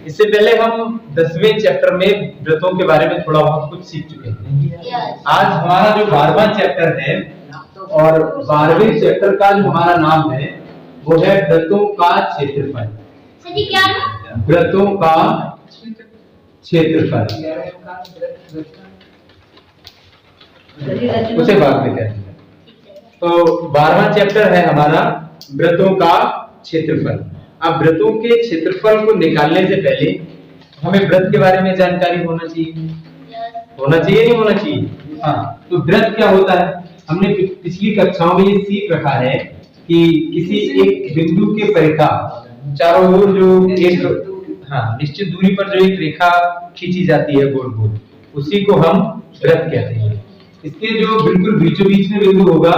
इससे पहले हम 10वें चैप्टर में व्रतों के बारे में थोड़ा बहुत कुछ सीख चुके हैं। आज हमारा जो 12वां चैप्टर है और 12वें चैप्टर का जो हमारा नाम है वो है व्रतों का क्षेत्रफल। क्या व्रतों का क्षेत्रफल उसे बाद में कहेंगे। तो 12वां चैप्टर है हमारा व्रतों का क्षेत्रफल। अब व्रतों के क्षेत्रफल को निकालने से पहले हमें व्रत के बारे में जानकारी होना चाहिए, नहीं होना चाहिए? हाँ, तो व्रत क्या होता है? हमने पिछली कक्षाओं में ये सीख रखा है कि किसी एक बिंदु के परिखा चारों ओर जो एक निश्चित दूरी पर जो एक रेखा खींची जाती है गोल गोल, उसी को हम व्रत कहते हैं। इसके जो बिल्कुल बीचों बीच में बिंदु होगा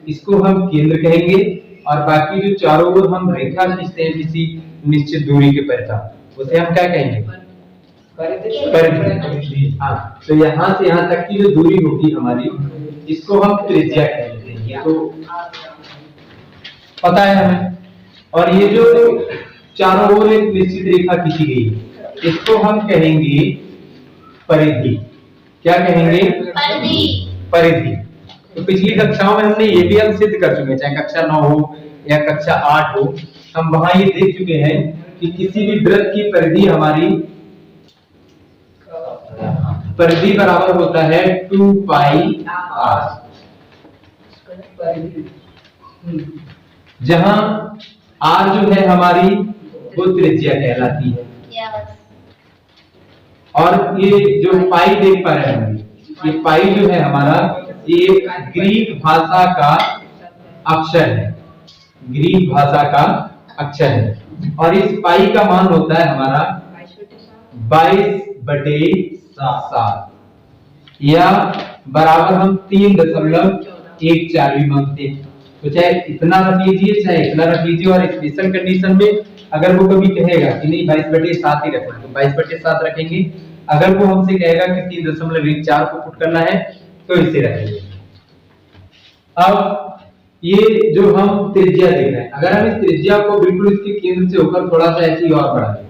इसको हम केंद्र कहेंगे, और बाकी जो चारों ओर हम रेखा खींचते हैं किसी निश्चित दूरी के परिखा, उसे हम क्या कहेंगे? परिधि। हाँ, तो यहाँ से यहाँ तक की जो दूरी होगी हमारी, इसको हम त्रिज्या कहते हैं। तो पता है हमें। और ये जो चारों ओर एक निश्चित रेखा खींची गई है, इसको हम कहेंगे परिधि। क्या कहेंगे? परिधि। तो पिछली कक्षाओं में हमने ये भी हम सिद्ध कर चुके हैं, चाहे कक्षा 9 हो या कक्षा 8 हो, हम वहां ये देख चुके हैं कि किसी भी वृत्त की परिधि हमारी परिधि बराबर होता है 2 पाई r, जहां r जो है हमारी वो त्रिज्या कहलाती है। और ये जो पाई देख पा रहे हैं, ये पाई जो है हमारा ये ग्रीक भाषा का अक्षर है, ग्रीक भाषा का अक्षर है। और इस पाई का मान होता है हमारा 22/7 या बराबर हम 3.14 भी मांगते हैं। तो चाहे इतना रख लीजिए चाहे इतना रख लीजिए, और स्पेशल कंडीशन में अगर वो कभी कहेगा कि नहीं 22/7 ही रखना, तो 22/7 रखेंगे। अगर वो हमसे कहेगा कि 3.14 को पुट करना है तो इसे रखेंगे। अब ये जो हम त्रिज्या देख रहे हैं, अगर हम इस त्रिज्या को बिल्कुल इसके केंद्र से होकर थोड़ा सा ऐसे ही और बढ़ा दें,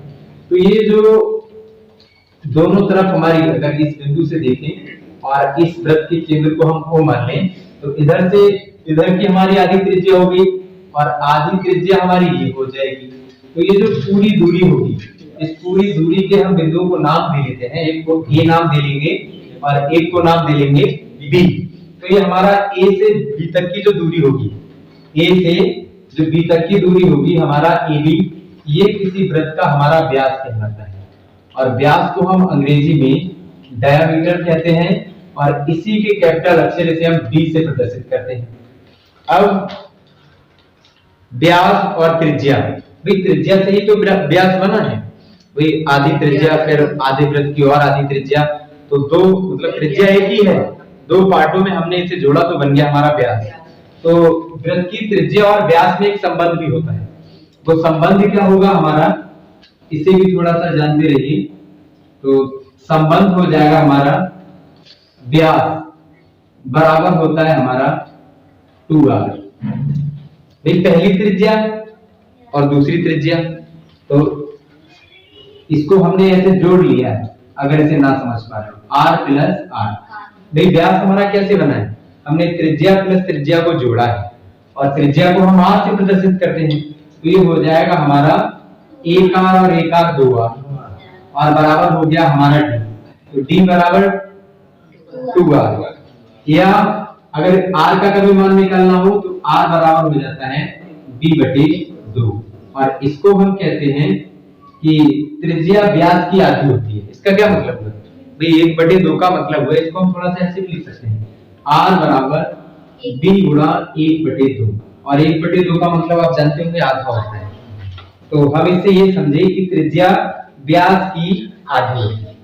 तो ये जो दोनों तरफ हमारी अगर इस बिंदु से देखें और इस वृत्त के केंद्र को हम O मान लें, तो इधर से इधर की हमारी आधी त्रिज्या होगी और आधी त्रिज्या हमारी ये हो जाएगी। तो ये जो पूरी दूरी होगी, इस पूरी दूरी के हम बिंदुओं को नाम दे लेते हैं। एक को A नाम दे लेंगे और एक को नाम दे लेंगे B। तो ये हमारा A से B तक की जो दूरी होगी, A से जो B तक की दूरी होगी हमारा AB, ये किसी वृत्त का हमारा व्यास कहलाता है। और व्यास को हम अंग्रेजी में डायमीटर कहते हैं, और इसी के कैपिटल अक्षर इसे हम D से प्रदर्शित करते हैं। अब व्यास और त्रिज्या, भाई त्रिज्या से ही तो व्यास बना है, वही आधी त्रिज्या फिर आधे वृत्त की और आधी त्रिज्या, तो दो मतलब त्रिज्या एक ही है, दो पार्टों में हमने इसे जोड़ा तो बन गया हमारा व्यास। तो वृत्त की त्रिज्या और व्यास में एक संबंध भी होता है। वो संबंध क्या होगा हमारा, इसे भी थोड़ा सा जानते रहिए। तो संबंध हो जाएगा हमारा व्यास बराबर होता है हमारा 2r, भाई पहली त्रिज्या और दूसरी त्रिज्या, तो इसको हमने ऐसे जोड़ लिया है। अगर इसे ना समझ पा रहे हो, r प्लस r, भाई व्यास हमारा कैसे बना है, हमने त्रिज्या प्लस त्रिज्या को जोड़ा है और त्रिज्या को हम r से प्रदर्शित करते हैं। तो ये हो जाएगा हमारा 1r और 1r 2r, और बराबर हो गया हमारा d। तो d बराबर 2r, या अगर r का कभी मान निकालना हो तो r बराबर हो जाता है b/2। और इसको हम कहते हैं कि त्रिज्या व्यास की आधी होती है। इसका क्या मतलब है भाई, 1/2 का मतलब है, इसको हम थोड़ा सा ऐसे भी लिख सकते हैं, r बराबर b गुणा 1/2, और 1/2 का मतलब आप जानते होंगे आधा होता है। तो हम इससे ये समझे कि त्रिज्या व्यास की आधी होती है।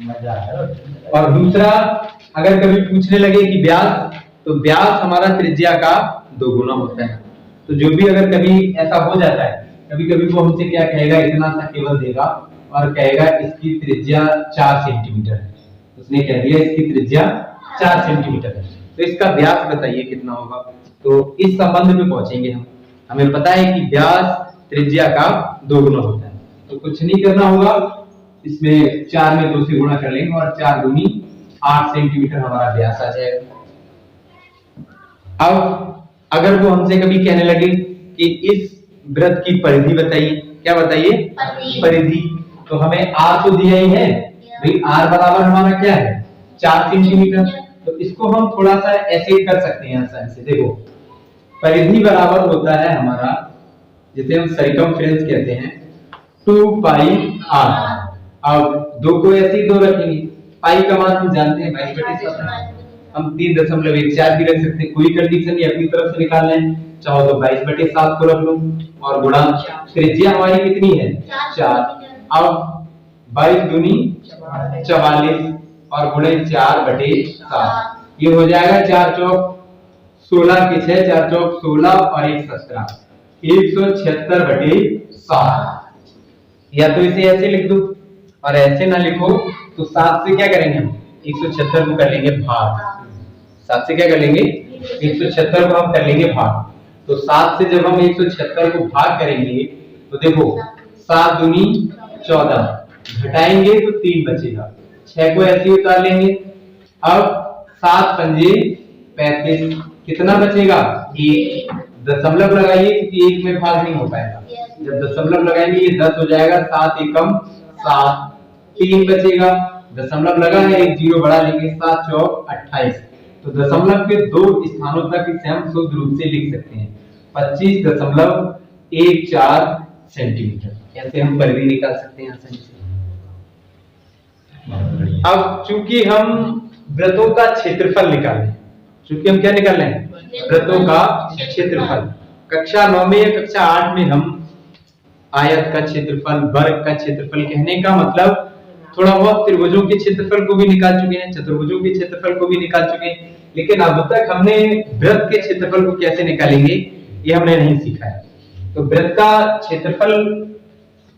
मजा आया। और दूसरा, अगर कभी पूछने लगे कि व्यास, तो व्यास हमारा त्रिज्या का 2 गुना होता है। तो जो भी अगर कभी ऐसा हो जाता है, कभी कभी वो हमसे क्या कहेगा, इतना सा केवल देगा और कहेगा इसकी त्रिज्या 4 सेंटीमीटर है, उसने कह दिया इसकी त्रिज्या 4 सेंटीमीटर है, तो इसका व्यास बताइए कितना होगा। तो इस संबंध में पहुंचेंगे हम। हमें पता है कि व्यास त्रिज्या का 2 गुना होता है। तो कुछ नहीं करना होगा, इसमें 4 में 2 से गुणा कर लेंगे और 4 दूनी 8 सेंटीमीटर हमारा व्यास आ जाएगा। अब अगर वो हमसे कभी कहने लगे कि इस वृत्त की परिधि बताइए, क्या बताइए? परिधि। तो हमें r तो दिया ही है भाई, r बराबर हमारा क्या है? 4 सेंटीमीटर। तो इसको हम थोड़ा सा ऐसे कर सकते हैं आसानी से। देखो, परिधि बराबर होता है हमारा, जिसे हम सरकमफ्रेंस कहते हैं, 2 पाई r। अब 2 को ऐसे ही 2 रखेंगे, पाई का मान हम जानते हैं 22/7, हम 3.14 भी रख सकते हैं, कोई कंडीशन नहीं, अपनी तरफ से निकालना है, चाहो तो 22/7 को रख लो और गुणा त्रिज्या हमारी कितनी है? 4। अब 22 दूनी 44 और गुणे 4/7, ये हो जाएगा 4 चौक 16 के 6, 4 चौक 16 और 1 17, 176/7। या तो इसे ऐसे लिख दो, और ऐसे ना लिखो तो 7 से क्या करेंगे हम? 176 को कर लेंगे भाग। 7 से क्या कर लेंगे? 176 को हम कर लेंगे भाग। तो 7 से जब हम 176 को भाग करेंगे तो देखो 7 दूनी 14, घटाएंगे तो 3 बचेगा, 6 को ऐसे ही उतार लेंगे। अब 7 पंजे 35, कितना बचेगा? 1। दशमलव लगाइए क्योंकि 1 में भाग नहीं हो पाएगा, जब दशमलव लगाएंगे ये 10 हो जाएगा, 7 एकम 7, 3 बचेगा, दशमलव लगा है, एक 0 बढ़ा लेंगे, 7 चौक 28। तो दशमलव के 2 स्थानों तक इसे हम शुद्ध रूप से लिख सकते हैं 25.14 सेंटीमीटर। ऐसे हम परिधि निकाल सकते हैं आसानी से। अब चूंकि हम वृत्तों का क्षेत्रफल निकाल रहे हैं, चूंकि हम क्या निकाल रहे हैं? वृत्तों का क्षेत्रफल। कक्षा 9 में या कक्षा 8 में हम आयत का क्षेत्रफल, वर्ग का क्षेत्रफल, कहने का मतलब थोड़ा बहुत त्रिभुजों के क्षेत्रफल को भी निकाल चुके हैं, चतुर्भुजों के क्षेत्रफल को भी निकाल चुके हैं, लेकिन अब तक हमने वृत्त के क्षेत्रफल को कैसे निकालेंगे ये हमने नहीं सीखा है। तो वृत्त का क्षेत्रफल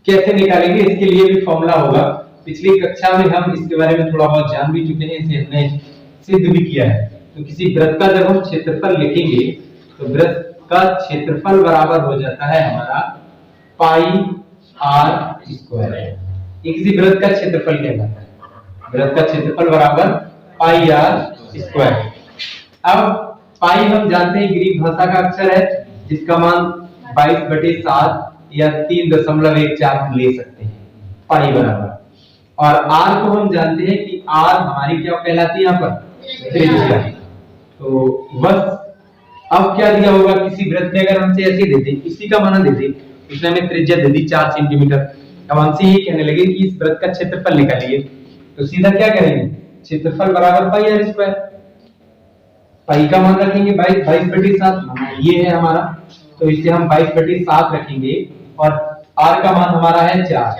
कैसे निकालेंगे इसके लिए भी फॉर्मूला होगा, पिछली कक्षा में हम इसके बारे में थोड़ा बहुत जान भी चुके हैं, इसे हमने सिद्ध भी किया है। तो किसी वृत्त का जब हम क्षेत्रफल लिखेंगे तो वृत्त का क्षेत्रफल बराबर हो जाता है हमारा पाई r स्क्वायर। ये किसी वृत्त का क्षेत्रफल कहलाता है, वृत्त का क्षेत्रफल बराबर पाई r स्क्वायर। अब पाई हम जानते हैं ग्रीक भाषा का अक्षर है, जिसका मान 22/7 या 3.14 हम ले सकते हैं, पाई बराबर। और r को हम जानते हैं कि r हमारी क्या कहलाती है यहाँ पर? त्रिज्या। तो बस अब क्या दिया होगा, किसी वृत्त में अगर हमसे ऐसे दे दे, इसी का मान दे दे, इसने हमें त्रिज्या दे दी 4 सेंटीमीटर, अब हमसे ये कहने लगे कि इस वृत्त का क्षेत्रफल निकालिए, तो सीधा क्या करेंगे? क्षेत्रफल बराबर पाई r स्क्वायर। पाई का मान रखेंगे 22/7, ये है हमारा, तो इसे हम 22/7 रखेंगे और r का मान हमारा है 4,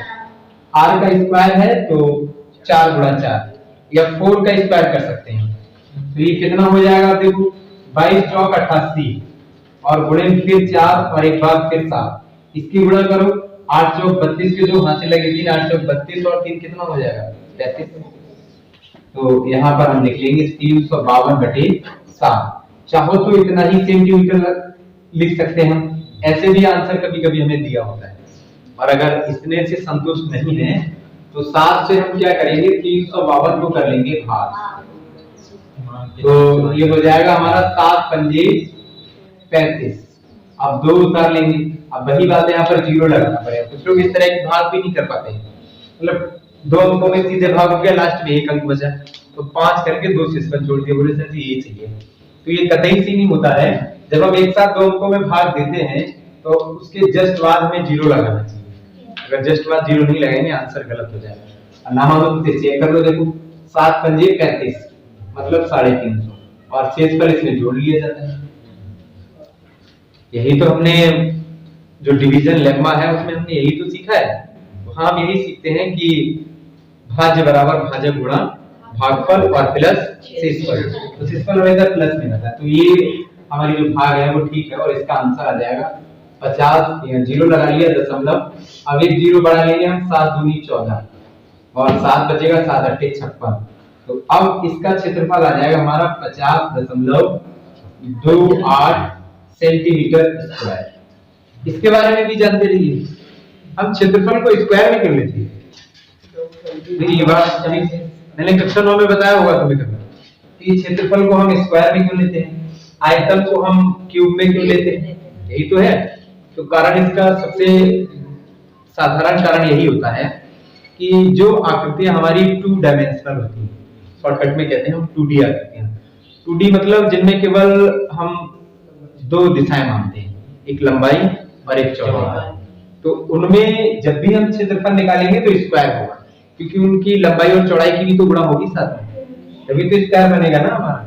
r का स्क्वायर है तो 4 गुणा 4 या 4 का स्क्वायर कर सकते हैं। तो ये कितना हो जाएगा? देखो 22 चौक 88 और गुणे फिर 4 और एक बार फिर 7, इसकी गुणा करो, 8 चौक 32 के 2 हाथ से लगे 3, 8 चौक 32 और 3 कितना हो जाएगा? 33। तो यहाँ पर हम लिख लेंगे 352/7। चाहो तो इतना ही सेंटीमीटर लिख सकते हैं, ऐसे भी आंसर कभी कभी हमें दिया होता है। और अगर इतने से संतुष्ट नहीं है तो 7 से हम क्या करेंगे? 352 को कर लेंगे भाग, तो ये हो जाएगा हमारा 7 पंजे 35। अब 2 उतार लेंगे, अब वही बात है, यहाँ पर 0 लगाना पड़ेगा। कुछ लोग इस तरह के भाग भी नहीं कर पाते हैं, मतलब 2 अंकों में सीधे भाग हो गया, लास्ट में 1 अंक बचा तो 5 करके 2 से इसका जोड़ दिया, बोले सर जी ये चाहिए। तो ये कतई सी नहीं होता है, जब हम एक साथ 2 अंकों में भाग देते हैं तो उसके जस्ट बाद में 0 लगाना चाहिए, अगर जस्ट बाद 0 नहीं लगाएंगे आंसर गलत हो जाएगा। ना मानो तो चेक कर लो, देखो 7 पंजे 35 मतलब 350 और शेष पर इसमें जोड़ लिया जाता है। यही तो हमने जो डिवीजन लेम्मा है उसमें हमने यही तो सीखा है। वहां हम यही सीखते हैं कि भाज्य बराबर भाजक गुणा भागफल और प्लस शेषफल, तो शेषफल हमेशा प्लस में रहता है। तो ये हमारी जो भाग है वो ठीक है और इसका आंसर आ जाएगा 50, 0 लगा लिया दशमलव, अब एक 0 बढ़ा लेंगे हम, 7 दूनी 14 और 7 बचेगा, 7 अट्ठे 56। तो अब इसका क्षेत्रफल आ जाएगा हमारा 50.28 सेंटीमीटर स्क्वायर। इसके बारे में भी जानते रहिए। हम क्षेत्रफल को स्क्वायर में क्यों लेते हैं? ये बात मैंने कक्षा 9 में बताया होगा कभी कभी कि क्षेत्रफल को हम स्क्वायर में क्यों लेते हैं, आयतन को हम क्यूब में क्यों लेते हैं, यही तो है। तो कारण इसका सबसे साधारण कारण यही होता है कि जो आकृतियां हमारी 2 डायमेंशनल होती हैं, शॉर्टकट में कहते हैं हम 2D आकृतियां। 2D मतलब जिनमें केवल हम 2 दिशाएं मानते हैं, एक लंबाई और एक चौड़ाई। तो उनमें जब भी हम क्षेत्रफल निकालेंगे तो स्क्वायर होगा, क्योंकि उनकी लंबाई और चौड़ाई की भी तो गुणा होगी साथ में, तभी तो स्क्वायर बनेगा ना हमारा,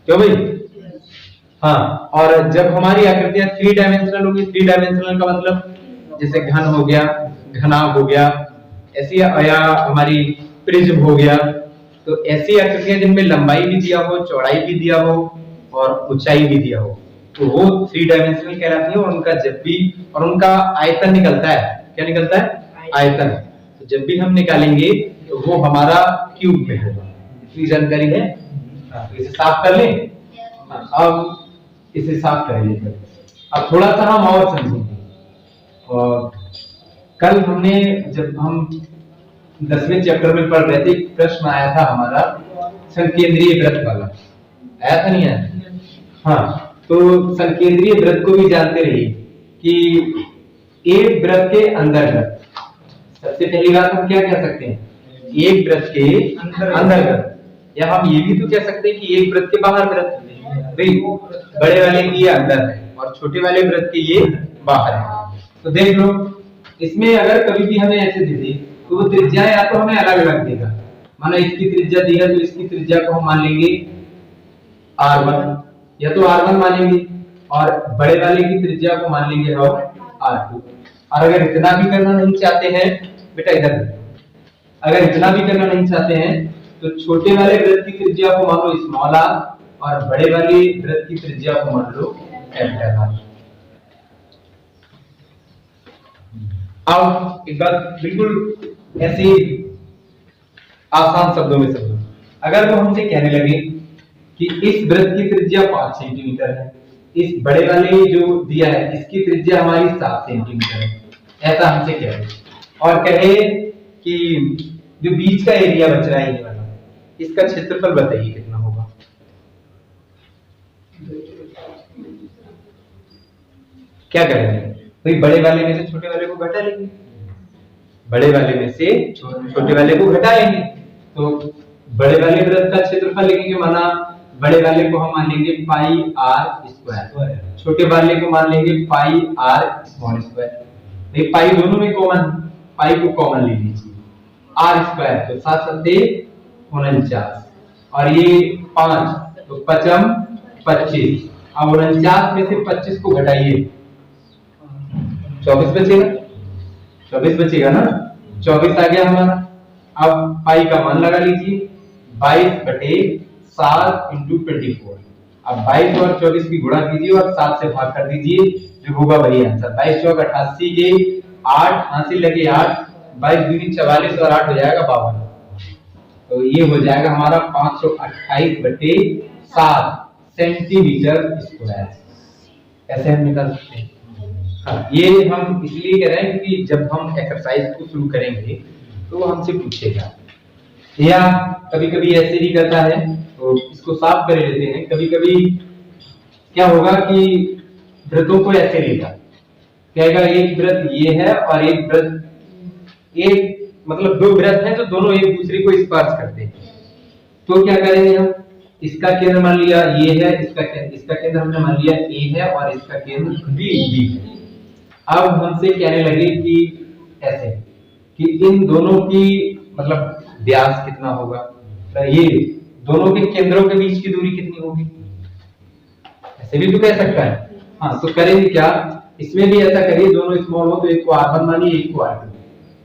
क्यों भाई? हाँ, और जब हमारी आकृतियां 3 डायमेंशनल होगी, 3 डायमेंशनल का मतलब जैसे घन हो गया, घनाभ हो गया, ऐसी या हमारी प्रिज्म हो गया, तो ऐसी आकृतियां जिनमें लंबाई भी दिया हो, चौड़ाई भी दिया हो और ऊंचाई भी दिया हो, तो वो 3 डायमेंशनल कहलाती है। और उनका जब भी और उनका आयतन निकलता है, क्या निकलता है? आयतन। तो जब भी हम निकालेंगे तो वो हमारा क्यूब में होगा। इतनी जानकारी है? इसे साफ कर लें। अब इसे साफ करेंगे। अब थोड़ा सा हम और समझेंगे। और कल हमने जब हम 10वें चैप्टर में पढ़ रहे थे, एक प्रश्न आया था हमारा संकेंद्रीय वृत्त वाला, आया था नहीं आया? हाँ, तो संकेंद्रीय वृत्त को भी जानते रहिए कि एक वृत्त के अंतर्गत, सबसे पहली बात हम क्या कह सकते हैं? एक वृत्त के अंतर्गत, या हम ये भी तो कह सकते हैं कि एक वृत्त के बाहर वृत्त। बड़े वाले की ये अंदर है और छोटे वाले वृत्त के ये बाहर है। तो देख लो, इसमें अगर कभी भी हमें ऐसे दे दे तो वो त्रिज्या या तो हमें अलग अलग देगा। माना इसकी त्रिज्या दी है तो इसकी त्रिज्या को हम मान लेंगे r1, या तो r1 मानेंगे, और बड़े वाले की त्रिज्या को मान लेंगे हम r2। और अगर इतना भी करना नहीं चाहते हैं, बेटा इधर, अगर इतना भी करना नहीं चाहते हैं तो छोटे वाले वृत्त की त्रिज्या को मान लो स्मॉल r और बड़े वाले वृत्त की त्रिज्या को मान लो कैपिटल R। अब एक बात बिल्कुल ऐसी आसान शब्दों में समझो, अगर वो हमसे कहने लगे कि इस वृत्त की त्रिज्या 5 सेंटीमीटर है, इस बड़े वाले जो दिया है इसकी त्रिज्या हमारी 7 सेंटीमीटर है, ऐसा हमसे कहे, और कहे कि जो बीच का एरिया बच रहा है ये वाला, इसका क्षेत्रफल बताइए कितना होगा। क्या करेंगे भाई? बड़े वाले में से छोटे वाले को घटा लेंगे, बड़े वाले में से छोटे वाले को घटा लेंगे, तो बड़े वाले वृत्त का क्षेत्रफल लिखेंगे। माना बड़े वाले को हम मान लेंगे पाई r स्क्वायर, छोटे वाले को मान लेंगे पाई r स्मॉल स्क्वायर। भाई पाई दोनों में कॉमन, पाई को कॉमन ले लीजिए, r स्क्वायर तो 7 सत्ते 49, और ये 5 तो 5 25। अब 49 में से 25 को घटाइए, 24 बचेगा, 24 बचेगा ना, 24 आ गया हमारा। अब पाई का मान लगा लीजिए, 22/7 × 24। अब 22 और 24 की गुणा कीजिए और 7 से भाग कर दीजिए, जो होगा वही आंसर। 22 चौक 88 के 8 हासिल लगे 8, 22 दूनी 44 और 8 हो जाएगा 52। तो ये हो जाएगा हमारा 528/7 सेंटीमीटर स्क्वायर। ऐसे हम निकाल सकते हैं। हाँ, ये हम इसलिए कह रहे हैं क्योंकि जब हम एक्सरसाइज को शुरू करेंगे तो हमसे पूछेगा, या कभी कभी ऐसे भी करता है, तो इसको साफ कर लेते हैं। कभी कभी क्या होगा कि वृत्तों को ऐसे लेगा, कहेगा एक वृत्त ये है और एक वृत्त, एक मतलब 2 वृत्त हैं जो दोनों एक दूसरे को स्पर्श करते हैं। तो क्या करेंगे हम? इसका केंद्र मान लिया ये है, इसका केंद्र हमने मान लिया ए है और इसका केंद्र बी है। अब हमसे कहने लगे कि ऐसे कि इन दोनों की मतलब व्यास कितना होगा, तो ये दोनों के केंद्रों के बीच की दूरी कितनी होगी, ऐसे भी तो कह सकता है। हाँ, तो करेंगे क्या, इसमें भी ऐसा करिए, दोनों स्मॉल हो तो एक को r1 मानिए, एक को r2।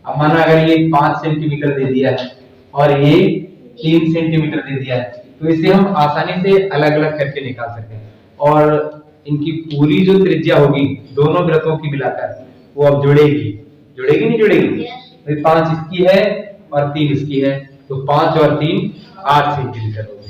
अब माना अगर ये 5 सेंटीमीटर दे दिया है और ये 3 सेंटीमीटर दे दिया है, तो इसे हम आसानी से अलग अलग करके निकाल सकते हैं। और इनकी पूरी जो त्रिज्या होगी दोनों वृत्तों की मिलाकर, वो अब जुड़ेगी, जुड़ेगी नहीं जुड़ेगी? 5 इसकी है और 3 इसकी है, तो 5 और 3 8 सेंटीमीटर होगा।